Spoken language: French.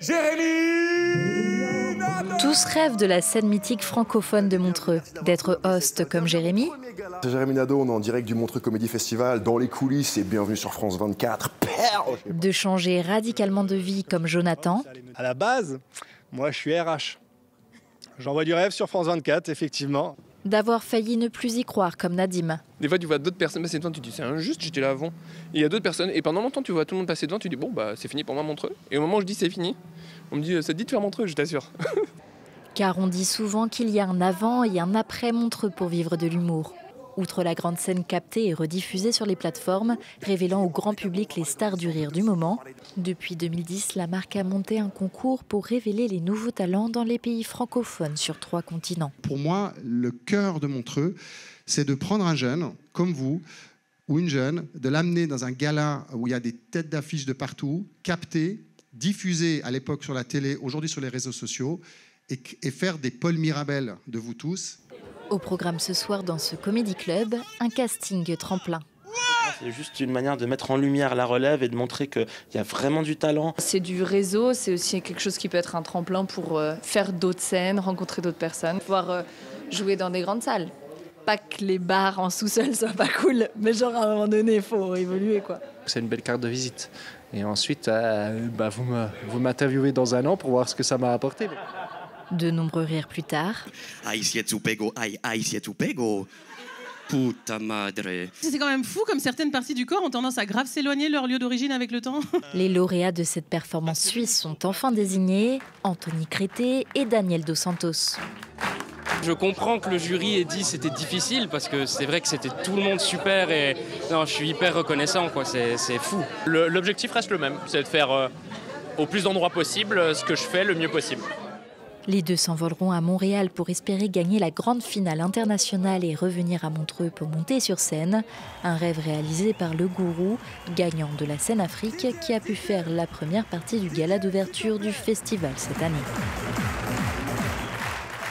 Jérémy Nadeau. Tous rêvent de la scène mythique francophone de Montreux, d'être host comme Jérémy. C'est Jérémy Nadeau, on est en direct du Montreux Comédie Festival, dans les coulisses, et bienvenue sur France 24. De changer radicalement de vie comme Jonathan. À la base, moi je suis RH. J'envoie du rêve sur France 24, effectivement. D'avoir failli ne plus y croire comme Nadim. Des fois tu vois d'autres personnes passer devant, tu te dis c'est injuste, j'étais là avant. Et il y a d'autres personnes, et pendant longtemps tu vois tout le monde passer devant, tu dis bon bah c'est fini pour moi Montreux. Et au moment où je dis c'est fini, on me dit ça te dit de faire Montreux, je t'assure. Car on dit souvent qu'il y a un avant et un après Montreux pour vivre de l'humour. Outre la grande scène captée et rediffusée sur les plateformes, révélant au grand public les stars du rire du moment, depuis 2010, la marque a monté un concours pour révéler les nouveaux talents dans les pays francophones sur 3 continents. Pour moi, le cœur de Montreux, c'est de prendre un jeune comme vous ou une jeune, de l'amener dans un gala où il y a des têtes d'affiche de partout, capter, diffuser à l'époque sur la télé, aujourd'hui sur les réseaux sociaux, et faire des Paul Mirabel de vous tous. Au programme ce soir dans ce Comedy Club, un casting tremplin. C'est juste une manière de mettre en lumière la relève et de montrer qu'il y a vraiment du talent. C'est du réseau, c'est aussi quelque chose qui peut être un tremplin pour faire d'autres scènes, rencontrer d'autres personnes, pouvoir jouer dans des grandes salles. Pas que les bars en sous-sol soient pas cool, mais genre à un moment donné, il faut évoluer quoi. C'est une belle carte de visite. Et ensuite, vous m'interviewez dans un an pour voir ce que ça m'a apporté. De nombreux rires plus tard. Ay, si tu pego, ay, si tu pego. Puta madre. C'est quand même fou comme certaines parties du corps ont tendance à grave s'éloigner de leur lieu d'origine avec le temps. Les lauréats de cette performance suisse sont enfin désignés, Anthony Crété et Daniel Dos Santos. Je comprends que le jury ait dit c'était difficile parce que c'est vrai que c'était tout le monde super et non, je suis hyper reconnaissant, quoi. C'est fou. L'objectif reste le même, c'est de faire au plus d'endroits possible ce que je fais le mieux possible. Les deux s'envoleront à Montréal pour espérer gagner la grande finale internationale et revenir à Montreux pour monter sur scène. Un rêve réalisé par le Gourou, gagnant de la Scène Afrique, qui a pu faire la première partie du gala d'ouverture du festival cette année.